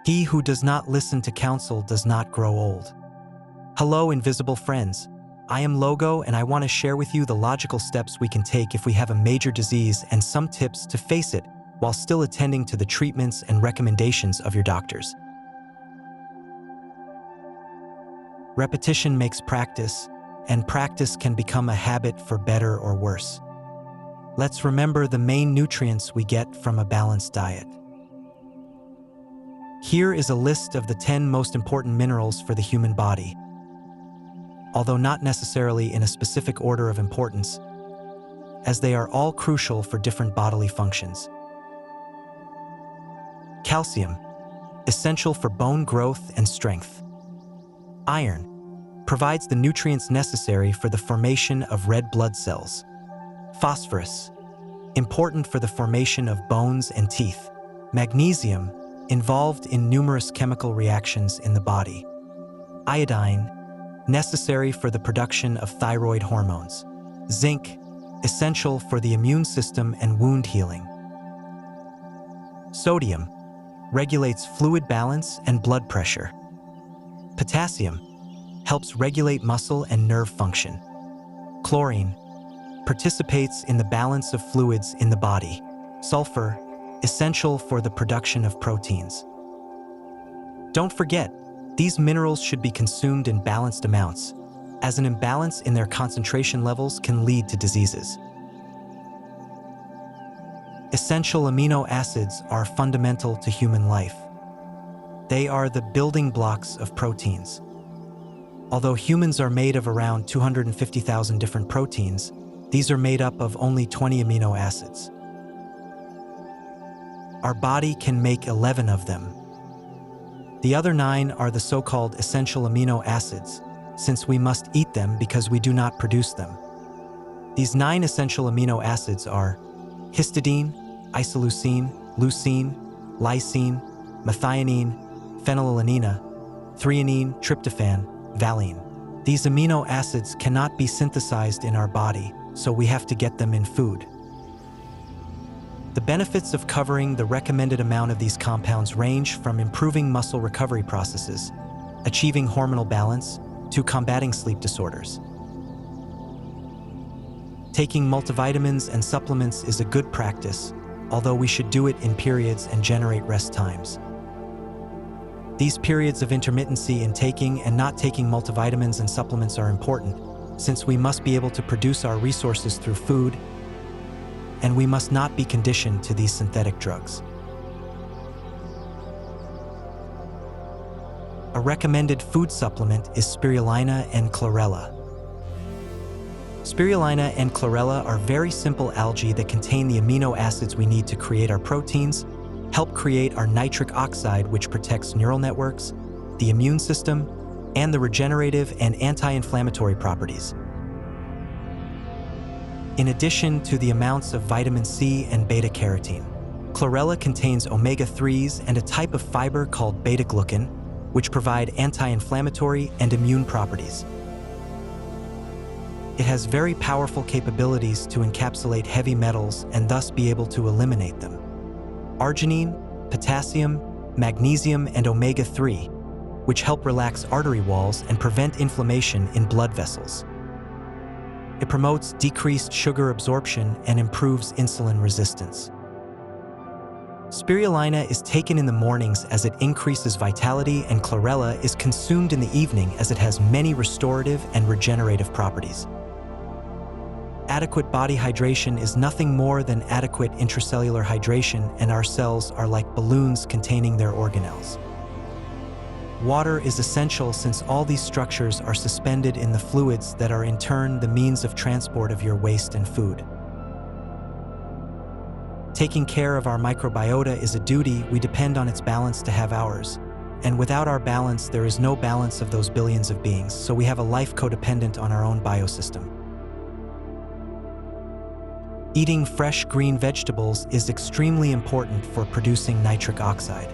He who does not listen to counsel does not grow old. Hello, invisible friends. I am Logo, and I want to share with you the logical steps we can take if we have a major disease and some tips to face it while still attending to the treatments and recommendations of your doctors. Repetition makes practice, and practice can become a habit for better or worse. Let's remember the main nutrients we get from a balanced diet. Here is a list of the 10 most important minerals for the human body, although not necessarily in a specific order of importance, as they are all crucial for different bodily functions. Calcium, essential for bone growth and strength. Iron, provides the nutrients necessary for the formation of red blood cells. Phosphorus, important for the formation of bones and teeth. Magnesium, involved in numerous chemical reactions in the body. Iodine, necessary for the production of thyroid hormones. Zinc, essential for the immune system and wound healing. Sodium, regulates fluid balance and blood pressure. Potassium, helps regulate muscle and nerve function. Chlorine, participates in the balance of fluids in the body. Sulfur, essential for the production of proteins. Don't forget, these minerals should be consumed in balanced amounts, as an imbalance in their concentration levels can lead to diseases. Essential amino acids are fundamental to human life. They are the building blocks of proteins. Although humans are made of around 250,000 different proteins, these are made up of only 20 amino acids. Our body can make 11 of them. The other 9 are the so-called essential amino acids, since we must eat them because we do not produce them. These 9 essential amino acids are histidine, isoleucine, leucine, lysine, methionine, phenylalanine, threonine, tryptophan, valine. These amino acids cannot be synthesized in our body, so we have to get them in food. The benefits of covering the recommended amount of these compounds range from improving muscle recovery processes, achieving hormonal balance, to combating sleep disorders. Taking multivitamins and supplements is a good practice, although we should do it in periods and generate rest times. These periods of intermittency in taking and not taking multivitamins and supplements are important, since we must be able to produce our resources through food, and we must not be conditioned to these synthetic drugs. A recommended food supplement is spirulina and chlorella. Spirulina and chlorella are very simple algae that contain the amino acids we need to create our proteins, help create our nitric oxide, which protects neural networks, the immune system, and the regenerative and anti-inflammatory properties. In addition to the amounts of vitamin C and beta-carotene, chlorella contains omega-3s and a type of fiber called beta-glucan, which provide anti-inflammatory and immune properties. It has very powerful capabilities to encapsulate heavy metals and thus be able to eliminate them. Arginine, potassium, magnesium, and omega-3, which help relax artery walls and prevent inflammation in blood vessels. It promotes decreased sugar absorption and improves insulin resistance. Spirulina is taken in the mornings as it increases vitality, and chlorella is consumed in the evening as it has many restorative and regenerative properties. Adequate body hydration is nothing more than adequate intracellular hydration, and our cells are like balloons containing their organelles. Water is essential since all these structures are suspended in the fluids that are in turn the means of transport of your waste and food. Taking care of our microbiota is a duty. We depend on its balance to have ours. And without our balance, there is no balance of those billions of beings, so we have a life codependent on our own biosystem. Eating fresh green vegetables is extremely important for producing nitric oxide.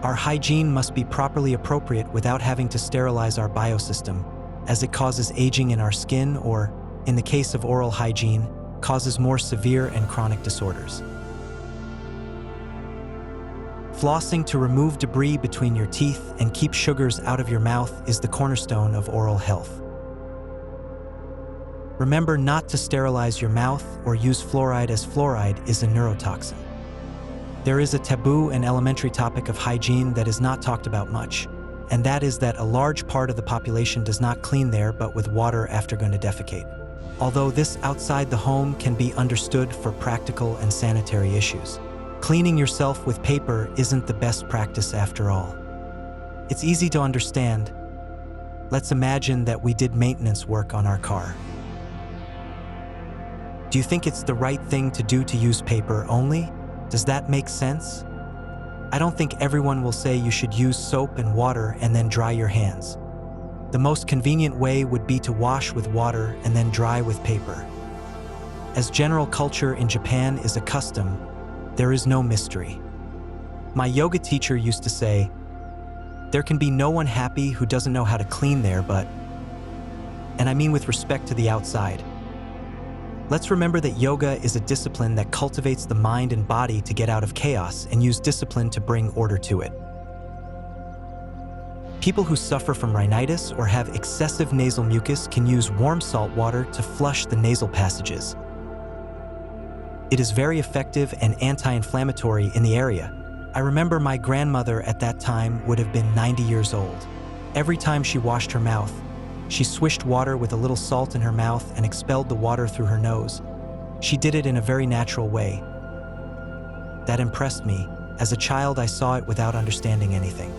Our hygiene must be properly appropriate without having to sterilize our biosystem, as it causes aging in our skin or, in the case of oral hygiene, causes more severe and chronic disorders. Flossing to remove debris between your teeth and keep sugars out of your mouth is the cornerstone of oral health. Remember not to sterilize your mouth or use fluoride, as fluoride is a neurotoxin. There is a taboo and elementary topic of hygiene that is not talked about much, and that is that a large part of the population does not clean their butt with water after going to defecate. Although this outside the home can be understood for practical and sanitary issues, cleaning yourself with paper isn't the best practice after all. It's easy to understand. Let's imagine that we did maintenance work on our car. Do you think it's the right thing to do to use paper only? Does that make sense? I don't think everyone will say you should use soap and water and then dry your hands. The most convenient way would be to wash with water and then dry with paper. As general culture in Japan is a custom, there is no mystery. My yoga teacher used to say, "There can be no one happy who doesn't know how to clean their butt." And I mean with respect to the outside. Let's remember that yoga is a discipline that cultivates the mind and body to get out of chaos and use discipline to bring order to it. People who suffer from rhinitis or have excessive nasal mucus can use warm salt water to flush the nasal passages. It is very effective and anti-inflammatory in the area. I remember my grandmother at that time would have been 90 years old. Every time she washed her mouth, she swished water with a little salt in her mouth and expelled the water through her nose. She did it in a very natural way. That impressed me. As a child, I saw it without understanding anything.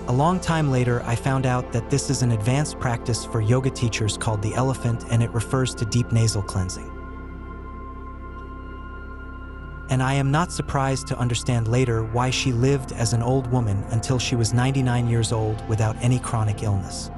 A long time later, I found out that this is an advanced practice for yoga teachers called the elephant, and it refers to deep nasal cleansing. And I am not surprised to understand later why she lived as an old woman until she was 99 years old without any chronic illness.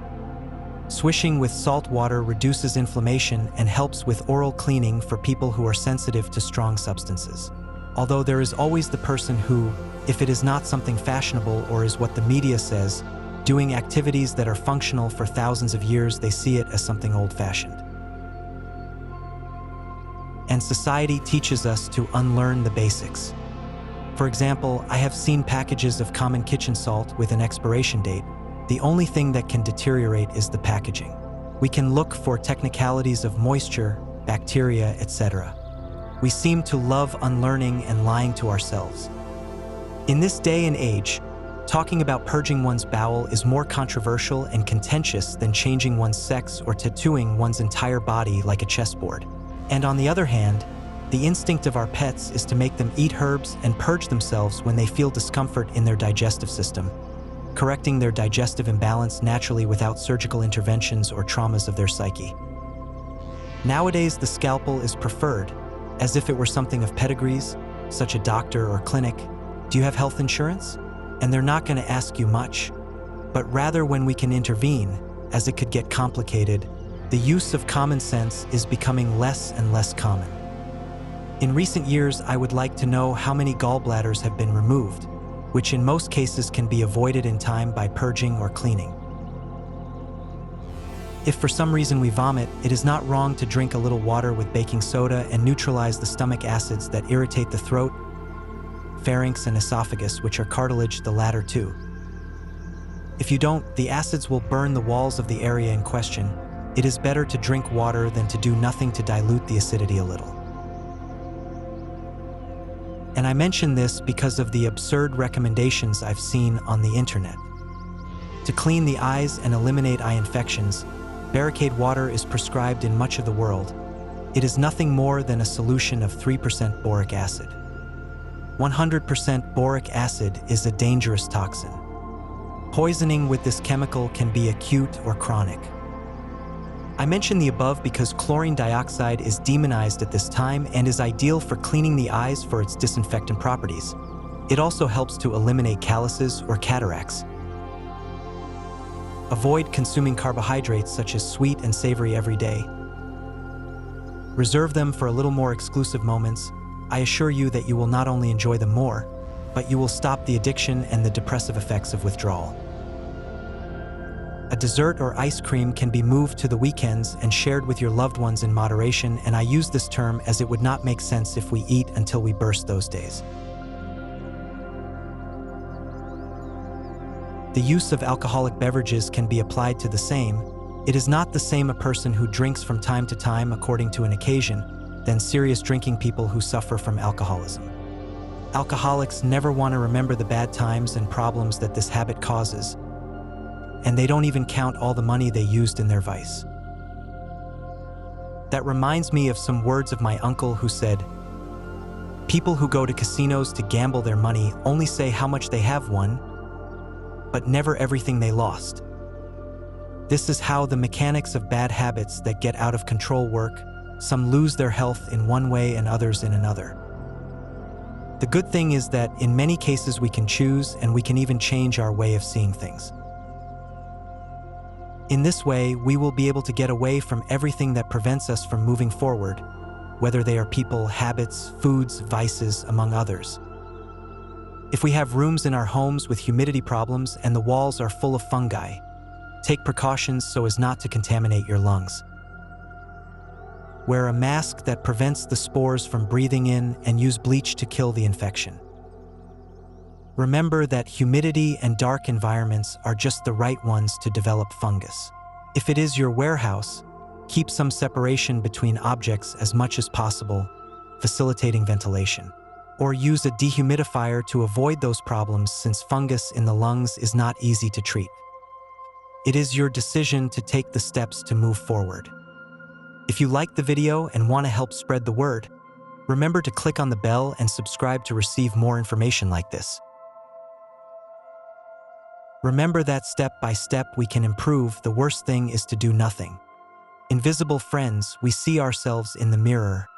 Swishing with salt water reduces inflammation and helps with oral cleaning for people who are sensitive to strong substances. Although there is always the person who, if it is not something fashionable or is what the media says, doing activities that are functional for thousands of years, they see it as something old-fashioned. And society teaches us to unlearn the basics. For example, I have seen packages of common kitchen salt with an expiration date. The only thing that can deteriorate is the packaging. We can look for technicalities of moisture, bacteria, etc. We seem to love unlearning and lying to ourselves. In this day and age, talking about purging one's bowel is more controversial and contentious than changing one's sex or tattooing one's entire body like a chessboard. And on the other hand, the instinct of our pets is to make them eat herbs and purge themselves when they feel discomfort in their digestive system, correcting their digestive imbalance naturally without surgical interventions or traumas of their psyche. Nowadays, the scalpel is preferred, as if it were something of pedigrees, such a doctor or clinic. Do you have health insurance? And they're not going to ask you much, but rather when we can intervene, as it could get complicated, the use of common sense is becoming less and less common. In recent years, I would like to know how many gallbladders have been removed, which in most cases can be avoided in time by purging or cleaning. If for some reason we vomit, it is not wrong to drink a little water with baking soda and neutralize the stomach acids that irritate the throat, pharynx, and esophagus, which are cartilage, the latter too. If you don't, the acids will burn the walls of the area in question. It is better to drink water than to do nothing to dilute the acidity a little. And I mention this because of the absurd recommendations I've seen on the internet. To clean the eyes and eliminate eye infections, barricade water is prescribed in much of the world. It is nothing more than a solution of 3% boric acid. 100% boric acid is a dangerous toxin. Poisoning with this chemical can be acute or chronic. I mention the above because chlorine dioxide is demonized at this time and is ideal for cleaning the eyes for its disinfectant properties. It also helps to eliminate calluses or cataracts. Avoid consuming carbohydrates such as sweet and savory every day. Reserve them for a little more exclusive moments. I assure you that you will not only enjoy them more, but you will stop the addiction and the depressive effects of withdrawal. A dessert or ice cream can be moved to the weekends and shared with your loved ones in moderation, and I use this term as it would not make sense if we eat until we burst those days. The use of alcoholic beverages can be applied to the same. It is not the same a person who drinks from time to time according to an occasion than serious drinking people who suffer from alcoholism. Alcoholics never want to remember the bad times and problems that this habit causes, and they don't even count all the money they used in their vice. That reminds me of some words of my uncle who said, "People who go to casinos to gamble their money only say how much they have won, but never everything they lost." This is how the mechanics of bad habits that get out of control work. Some lose their health in one way and others in another. The good thing is that in many cases we can choose and we can even change our way of seeing things. In this way, we will be able to get away from everything that prevents us from moving forward, whether they are people, habits, foods, vices, among others. If we have rooms in our homes with humidity problems and the walls are full of fungi, take precautions so as not to contaminate your lungs. Wear a mask that prevents the spores from breathing in and use bleach to kill the infection. Remember that humidity and dark environments are just the right ones to develop fungus. If it is your warehouse, keep some separation between objects as much as possible, facilitating ventilation. Or use a dehumidifier to avoid those problems since fungus in the lungs is not easy to treat. It is your decision to take the steps to move forward. If you liked the video and want to help spread the word, remember to click on the bell and subscribe to receive more information like this. Remember that step by step we can improve. The worst thing is to do nothing. Invisible friends, we see ourselves in the mirror